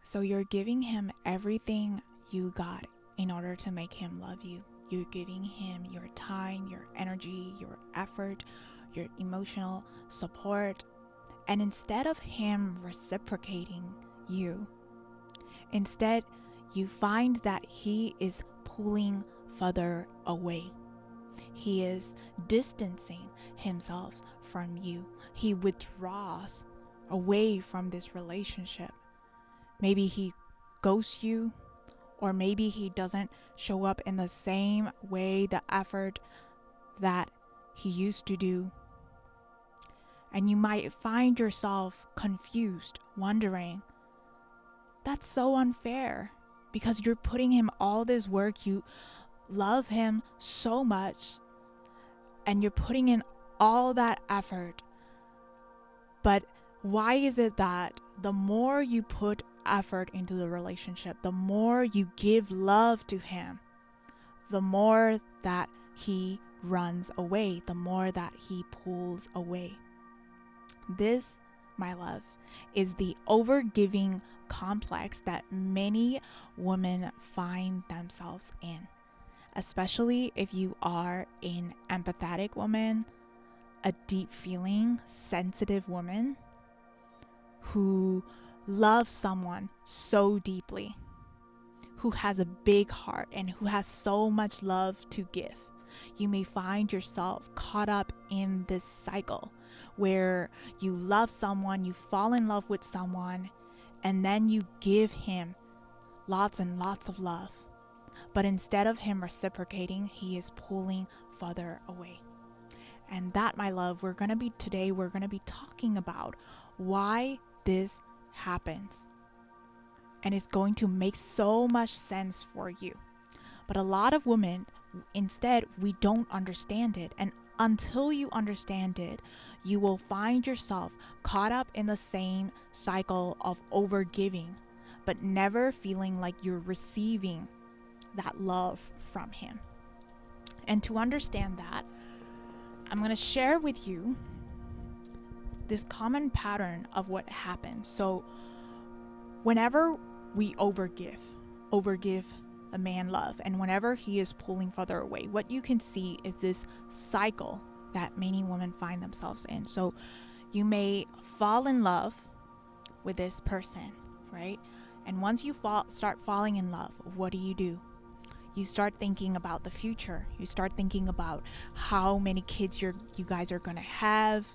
So you're giving him everything you got in order to make him love you. You're giving him your time, your energy, your effort, your emotional support. And instead of him reciprocating you, instead you find that he is pulling further away. He is distancing himself from you. He withdraws away from this relationship. Maybe he ghosts you, or maybe he doesn't show up in the same way, the effort that he used to do. And you might find yourself confused, wondering, that's so unfair, because you're putting him all this work, you love him so much, and you're putting in all that effort. But why is it that the more you put effort into the relationship, the more you give love to him, the more that he runs away, the more that he pulls away? This, my love, is the overgiving complex that many women find themselves in, especially if you are an empathetic woman, a deep feeling, sensitive woman who loves someone so deeply, who has a big heart and who has so much love to give. You may find yourself caught up in this cycle where you love someone, you fall in love with someone, and then you give him lots and lots of love. But instead of him reciprocating, he is pulling further away. And that, my love, we're going to be talking about why this happens. And it's going to make so much sense for you. But a lot of women, instead, we don't understand it. And until you understand it, you will find yourself caught up in the same cycle of overgiving, but never feeling like you're receiving that love from him. And to understand that, I'm going to share with you this common pattern of what happens. So whenever we overgive a man love, and whenever he is pulling further away, what you can see is this cycle that many women find themselves in. So you may fall in love with this person, right? And once you start falling in love, what do? You start thinking about the future. You start thinking about how many kids you guys are going to have,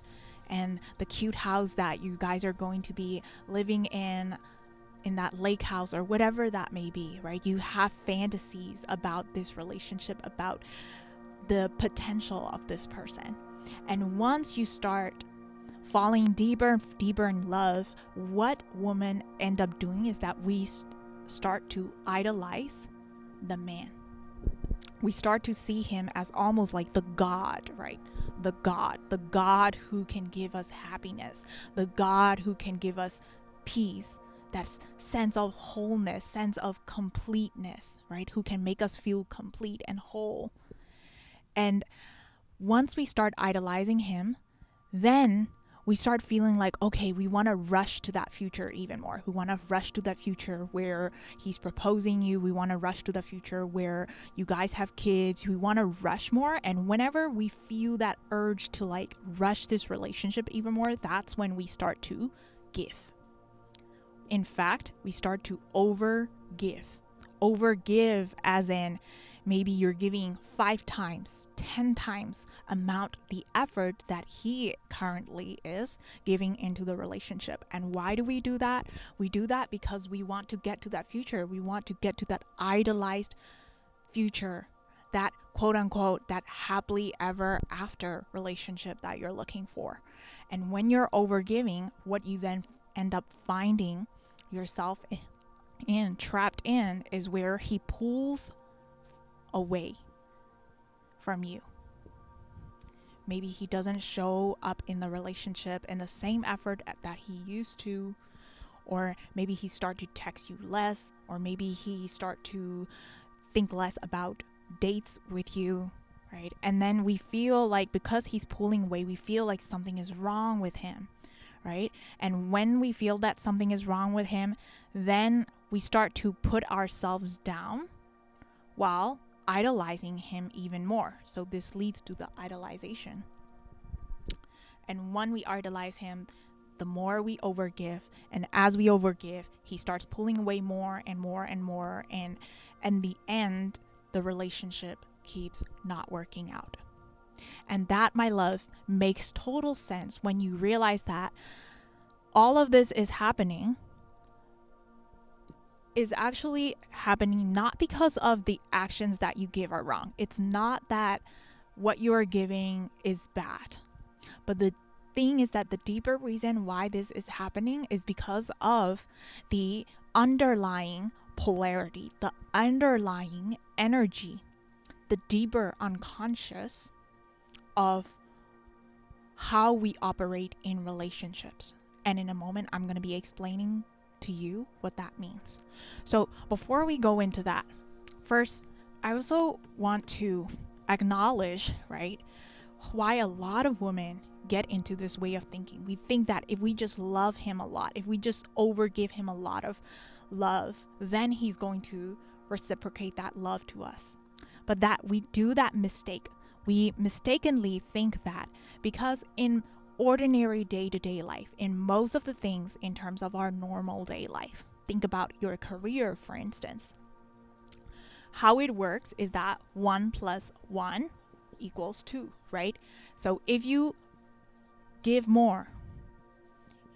and the cute house that you guys are going to be living in that lake house, or whatever that may be, right? You have fantasies about this relationship, about the potential of this person. And once you start falling deeper and deeper in love, what women end up doing is that we start to idolize the man. We start to see him as almost like the God, right? The God who can give us happiness, the God who can give us peace, that sense of wholeness, sense of completeness, right? Who can make us feel complete and whole. And once we start idolizing him, then we start feeling like, okay, we want to rush to that future even more. We want to rush to that future where he's proposing you. We want to rush to the future where you guys have kids. We want to rush more. And whenever we feel that urge to like rush this relationship even more, that's when we start to give. In fact, we start to overgive. Overgive as in maybe you're giving 5 times, 10 times the effort that he currently is giving into the relationship. And why do we do that? We do that because we want to get to that future. We want to get to that idolized future, that quote unquote, that happily ever after relationship that you're looking for. And when you're overgiving, what you then end up finding yourself trapped in is where he pulls away from you. Maybe he doesn't show up in the relationship in the same effort that he used to, or maybe he start to text you less, or maybe he start to think less about dates with you, right? And then we feel like because he's pulling away, we feel like something is wrong with him, right? And when we feel that something is wrong with him, then we start to put ourselves down while idolizing him even more. So this leads to the idolization. And when we idolize him, the more we overgive, and as we overgive, he starts pulling away more and more and more, and in the end, the relationship keeps not working out. And that, my love, makes total sense when you realize that all of this is actually happening not because of the actions that you give are wrong. It's not that what you are giving is bad, but the thing is that the deeper reason why this is happening is because of the underlying polarity, the underlying energy, the deeper unconscious of how we operate in relationships. And in a moment, I'm going to be explaining to you what that means. So before we go into that, first, I also want to acknowledge, right, why a lot of women get into this way of thinking. We think that if we just love him a lot, if we just overgive him a lot of love, then he's going to reciprocate that love to us. But that we do that mistake. We mistakenly think that because in ordinary day-to-day life, in most of the things in terms of our normal day life, think about your career, for instance. How it works is that 1 + 1 = 2, right? So if you give more,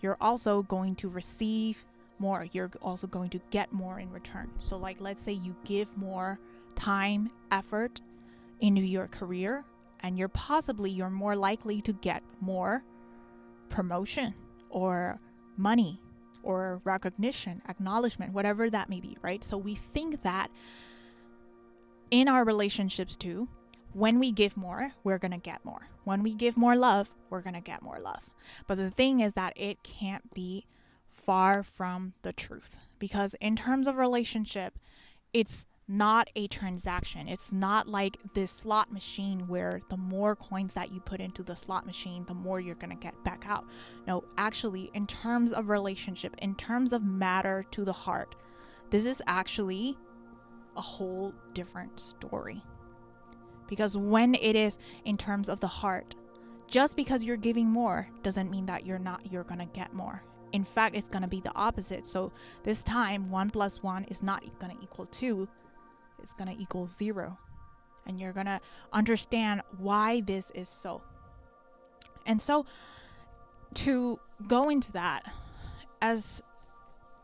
you're also going to receive more. You're also going to get more in return. So like, let's say you give more time, effort into your career, and you're more likely to get more promotion or money or recognition, acknowledgement, whatever that may be, right? So we think that in our relationships too, when we give more, we're going to get more. When we give more love, we're going to get more love. But the thing is that it can't be far from the truth, because in terms of relationship, it's not a transaction. It's not like this slot machine where the more coins that you put into the slot machine, the more you're going to get back out. No, actually, in terms of relationship, in terms of matter to the heart, this is actually a whole different story. Because when it is in terms of the heart, just because you're giving more doesn't mean that you're going to get more. In fact, it's going to be the opposite. So this time, 1 + 1 is not going to equal 2. It's going to equal 0. And you're going to understand why this is so. And so to go into that, as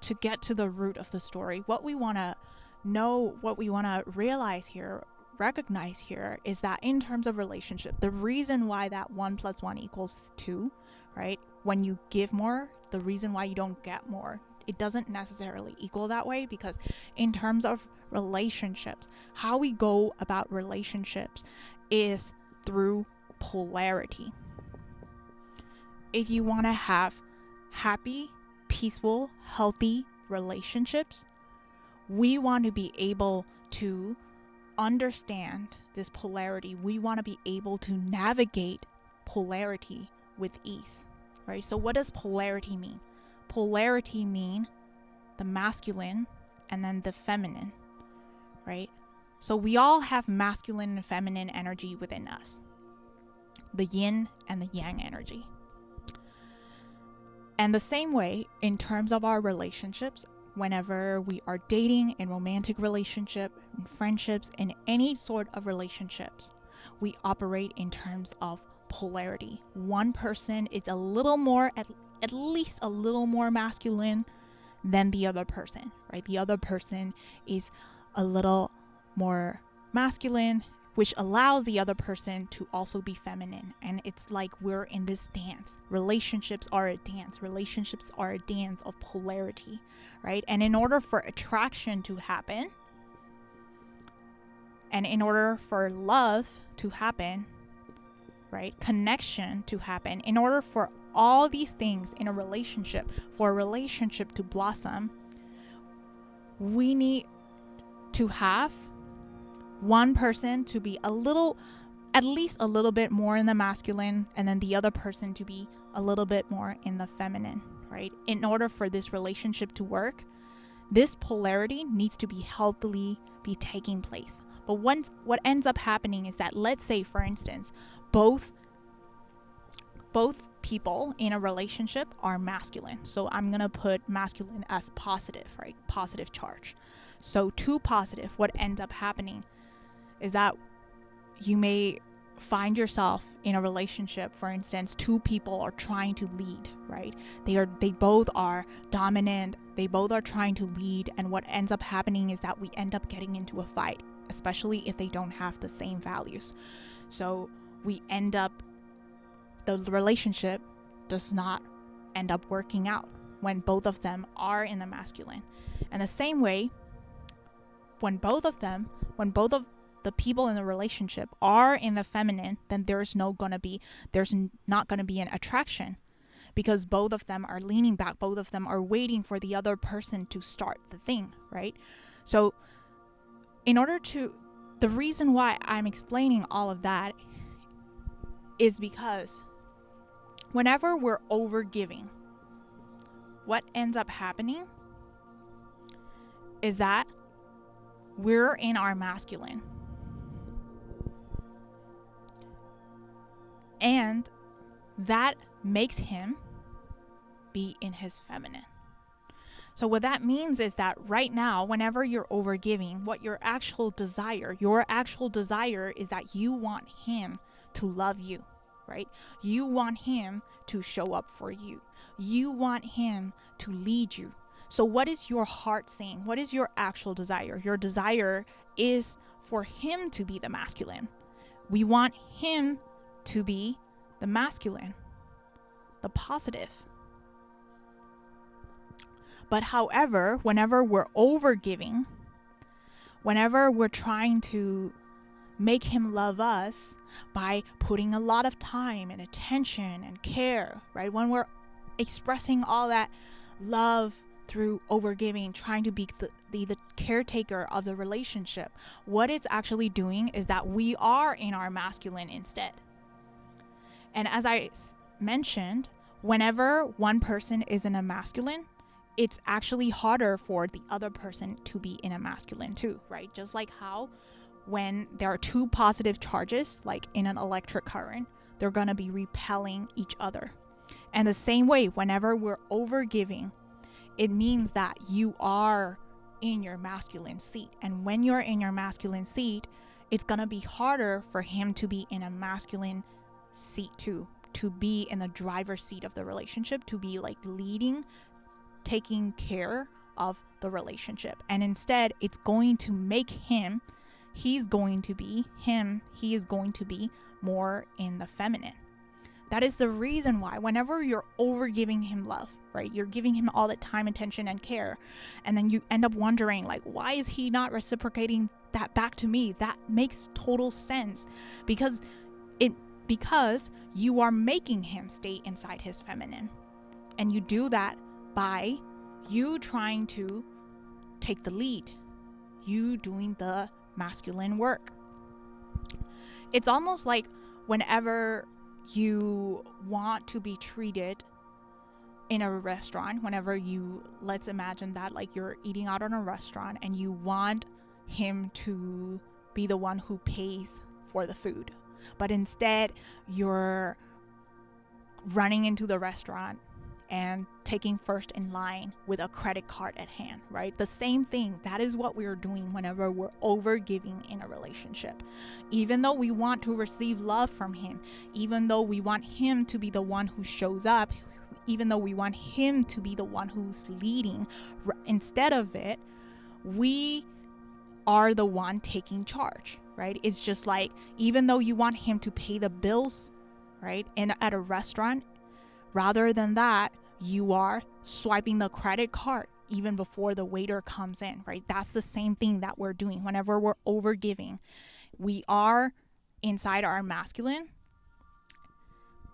to get to the root of the story, what we want to know, what we want to realize here, recognize here, is that in terms of relationship, the reason why that 1 + 1 = 2, right? When you give more, the reason why you don't get more, it doesn't necessarily equal that way, because in terms of relationships, how we go about relationships is through polarity. If you want to have happy, peaceful, healthy relationships, we want to be able to understand this polarity. We want to be able to navigate polarity with ease, right? So what does polarity mean? Polarity mean the masculine and then the feminine, right? So we all have masculine and feminine energy within us, the yin and the yang energy. And the same way, in terms of our relationships, whenever we are dating, in romantic relationship, in friendships, in any sort of relationships, we operate in terms of polarity. One person is a little more, at least a little more masculine than the other person, right? The other person is a little more masculine, which allows the other person to also be feminine. And it's like we're in this dance. Relationships are a dance. Relationships are a dance of polarity, right? And in order for attraction to happen, and in order for love to happen, right, connection to happen, in order for all these things in a relationship, for a relationship to blossom, we need to have one person to be at least a little bit more in the masculine, and then the other person to be a little bit more in the feminine, right? In order for this relationship to work, this polarity needs to be healthily be taking place. But what ends up happening is that, let's say, for instance, both people in a relationship are masculine. So I'm going to put masculine as positive, right? Positive charge. So to positive, what ends up happening is that you may find yourself in a relationship, for instance, two people are trying to lead, right? They both are dominant, they both are trying to lead, and what ends up happening is that we end up getting into a fight, especially if they don't have the same values. So we end up, the relationship does not end up working out when both of them are in the masculine. And the same way, when both of the people in the relationship are in the feminine, then there's not going to be an attraction, because both of them are leaning back, both of them are waiting for the other person to start the thing, right? So the reason why I'm explaining all of that is because whenever we're overgiving, what ends up happening is that we're in our masculine. And that makes him be in his feminine. So what that means is that right now, whenever you're overgiving, what your actual desire is that you want him to love you, right? You want him to show up for you. You want him to lead you. So what is your heart saying? What is your actual desire? Your desire is for him to be the masculine. We want him to be the masculine, the positive. But however, whenever we're overgiving, whenever we're trying to make him love us by putting a lot of time and attention and care, right? When we're expressing all that love through overgiving, trying to be the caretaker of the relationship, what it's actually doing is that we are in our masculine instead. And as I mentioned, whenever one person is in a masculine, it's actually harder for the other person to be in a masculine too, right? Just like how when there are two positive charges, like in an electric current, they're going to be repelling each other. And the same way, whenever we're overgiving, it means that you are in your masculine seat. And when you're in your masculine seat, it's going to be harder for him to be in a masculine seat too, to be in the driver's seat of the relationship, to be like leading, taking care of the relationship. And instead, it's going to make him, he is going to be more in the feminine. That is the reason why whenever you're overgiving him love, right? You're giving him all the time, attention, and care. And then you end up wondering, like, why is he not reciprocating that back to me? That makes total sense because you are making him stay inside his feminine. And you do that by you trying to take the lead, you doing the masculine work. It's almost like whenever you want to be treated in a restaurant, let's imagine that like you're eating out in a restaurant and you want him to be the one who pays for the food, but instead you're running into the restaurant and taking first in line with a credit card at hand, right? The same thing, that is what we're doing whenever we're overgiving in a relationship. Even though we want to receive love from him, even though we want him to be the one who shows up, even though we want him to be the one who's leading, instead of it, we are the one taking charge, right? It's just like, even though you want him to pay the bills, right, at a restaurant, rather than that, you are swiping the credit card even before the waiter comes in, right? That's the same thing that we're doing whenever we're overgiving. We are inside our masculine,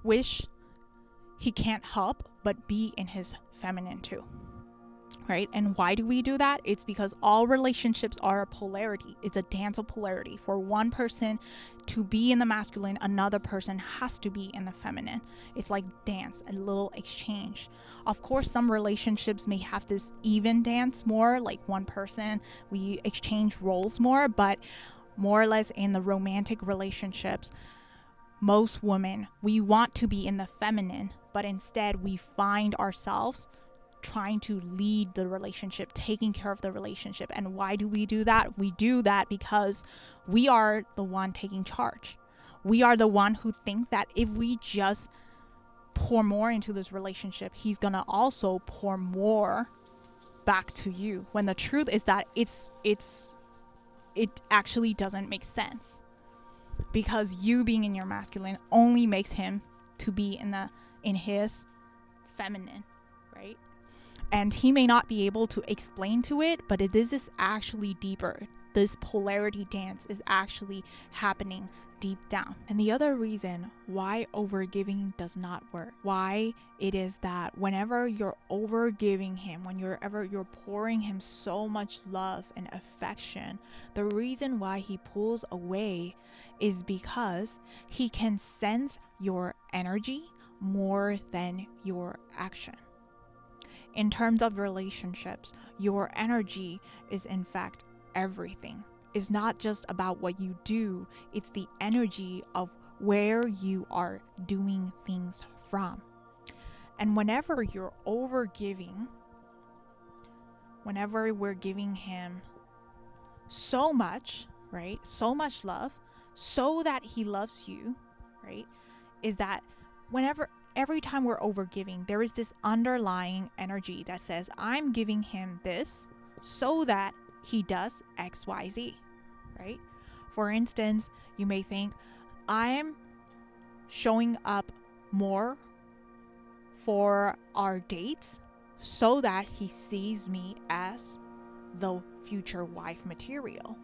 which he can't help but be in his feminine too. right? And why do we do that? It's because all relationships are a polarity. It's a dance of polarity. For one person to be in the masculine, another person has to be in the feminine. It's like dance, a little exchange. Of course, some relationships may have this even dance more, like one person, we exchange roles more, but more or less in the romantic relationships, most women, we want to be in the feminine, but instead we find ourselves trying to lead the relationship, taking care of the relationship. And why do we do that? We do that because we are the one taking charge. We are the one who think that if we just pour more into this relationship, he's gonna also pour more back to you. When the truth is that it actually doesn't make sense, because you being in your masculine only makes him to be in his feminine, right? And he may not be able to explain to it, but this is actually deeper. This polarity dance is actually happening deep down. And the other reason why overgiving does not work, why it is that whenever you're overgiving him, whenever you're pouring him so much love and affection, the reason why he pulls away is because he can sense your energy more than your action. In terms of relationships, your energy is in fact everything. It's not just about what you do, it's the energy of where you are doing things from. And whenever you're overgiving, whenever we're giving him so much, right? So much love, so that he loves you, right? Is that every time we're overgiving, there is this underlying energy that says, I'm giving him this so that he does XYZ, right? For instance, you may think, I'm showing up more for our dates so that he sees me as the future wife material.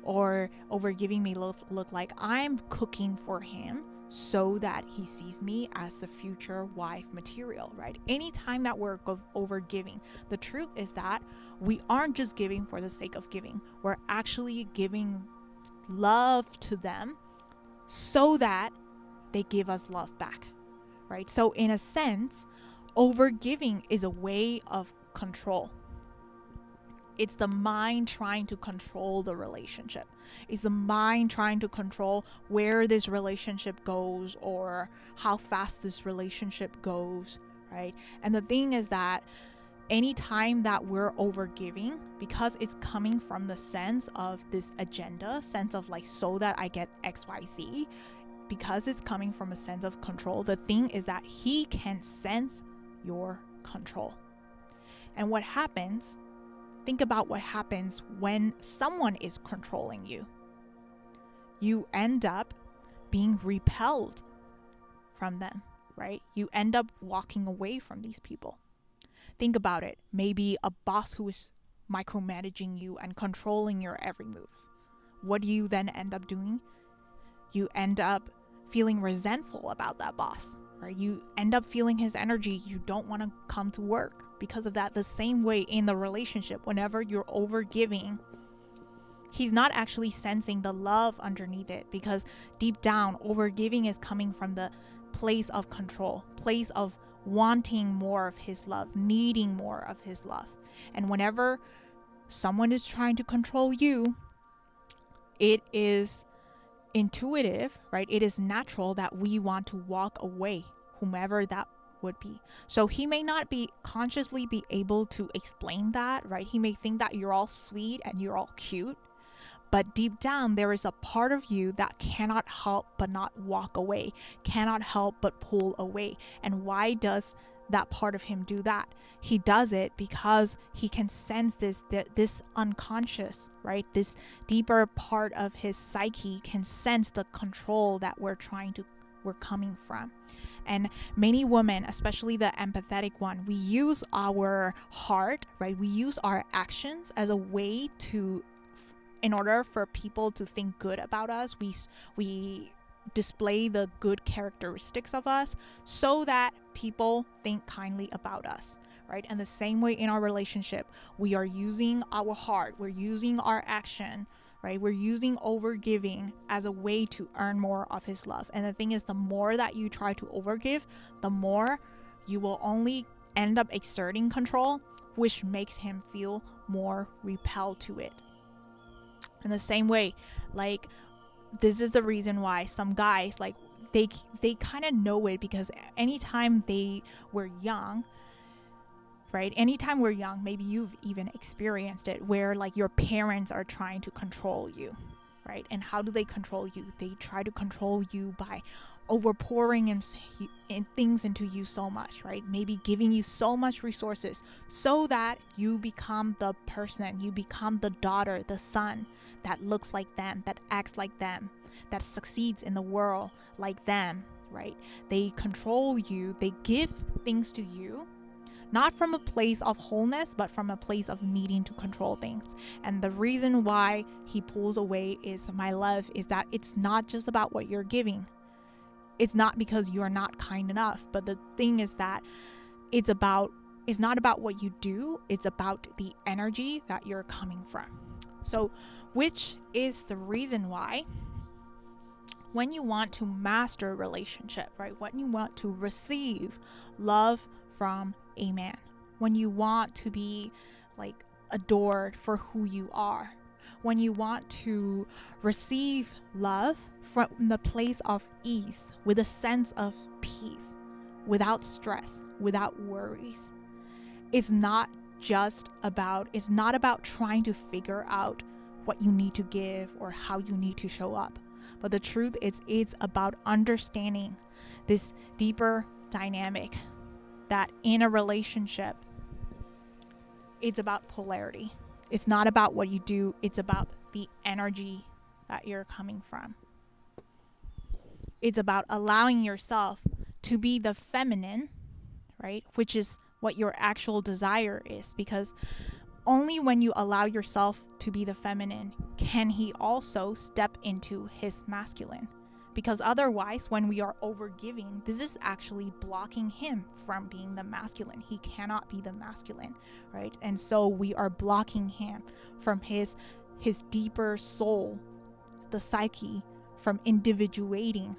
Or overgiving may look like I'm cooking for him so that he sees me as the future wife material, right? Anytime that we're overgiving, the truth is that we aren't just giving for the sake of giving. We're actually giving love to them so that they give us love back, right? So in a sense, overgiving is a way of control. It's the mind trying to control the relationship. It's the mind trying to control where this relationship goes or how fast this relationship goes, right? And the thing is that anytime that we're overgiving, because it's coming from the sense of this agenda, sense of like, so that I get XYZ, because it's coming from a sense of control, the thing is that he can sense your control. And what happens, think about what happens when someone is controlling you. You end up being repelled from them, right? You end up walking away from these people. Think about it. Maybe a boss who is micromanaging you and controlling your every move. What do you then end up doing? You end up feeling resentful about that boss, right? You end up feeling his energy. You don't want to come to work because of that. The same way in the relationship, whenever you're overgiving, he's not actually sensing the love underneath it, because deep down, overgiving is coming from the place of control, place of wanting more of his love, needing more of his love. And whenever someone is trying to control you, it is intuitive, right? It is natural that we want to walk away, whomever that would be. So he may not be consciously be able to explain that, right? He may think that you're all sweet and you're all cute, but deep down there is a part of you that cannot help but not walk away, cannot help but pull away. And why does that part of him do that? He does it because he can sense this unconscious, right? This deeper part of his psyche can sense the control that we're coming from. And many women, especially the empathetic one, we use our heart, right? We use our actions as a way to, in order for people to think good about us, we display the good characteristics of us so that people think kindly about us, right? And the same way in our relationship, we are using our heart, we're using our action, right? We're using overgiving as a way to earn more of his love. And the thing is, the more that you try to overgive, the more you will only end up exerting control, which makes him feel more repelled to it. In the same way, like, this is the reason why some guys, like, they kind of know it, because anytime they were young, right? Anytime we're young, maybe you've even experienced it, where like your parents are trying to control you, right? And how do they control you? They try to control you by overpouring in things into you so much, right? Maybe giving you so much resources so that you become the person, you become the daughter, the son that looks like them, that acts like them, that succeeds in the world like them, right? They control you, they give things to you, not from a place of wholeness, but from a place of needing to control things. And the reason why he pulls away is, my love, is that it's not just about what you're giving. It's not because you're not kind enough, but the thing is that it's not about what you do, it's about the energy that you're coming from. So, which is the reason why when you want to master a relationship, right? When you want to receive love from a man, when you want to be like adored for who you are, when you want to receive love from the place of ease, with a sense of peace, without stress, without worries, it's not about trying to figure out what you need to give or how you need to show up. But the truth is, it's about understanding this deeper dynamic that in a relationship, it's about polarity. It's not about what you do, it's about the energy that you're coming from. It's about allowing yourself to be the feminine, right? Which is what your actual desire is, because only when you allow yourself to be the feminine can he also step into his masculine. Because otherwise, when we are overgiving, this is actually blocking him from being the masculine. He cannot be the masculine, right? And so we are blocking him from his deeper soul, the psyche, from individuating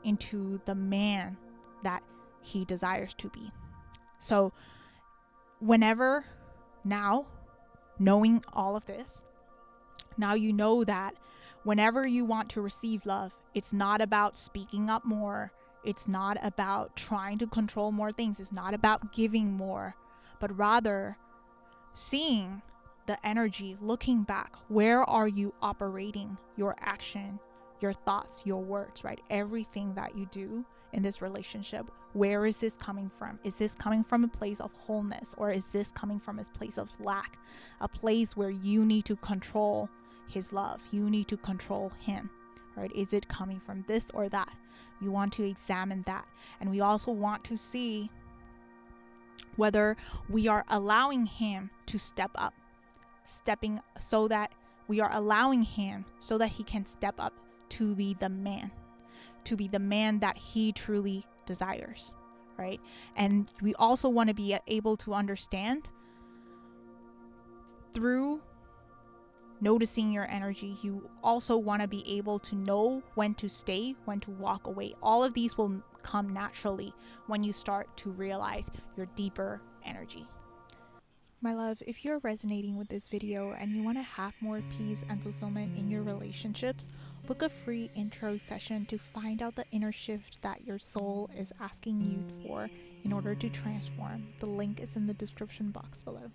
into the man that he desires to be. So whenever now, knowing all of this, now you know that whenever you want to receive love, it's not about speaking up more. It's not about trying to control more things. It's not about giving more, but rather seeing the energy, looking back. Where are you operating your action, your thoughts, your words, right? Everything that you do in this relationship, where is this coming from? Is this coming from a place of wholeness, or is this coming from a place of lack? A place where you need to control his love. You need to control him, right? Is it coming from this or that? You want to examine that. And we also want to see whether we are allowing him to step up, so that we are allowing him so that he can step up to be the man that he truly desires, right? And we also want to be able to understand through noticing your energy. You also want to be able to know when to stay, when to walk away. All of these will come naturally when you start to realize your deeper energy. My love, if you're resonating with this video and you want to have more peace and fulfillment in your relationships, book a free intro session to find out the inner shift that your soul is asking you for in order to transform. The link is in the description box below.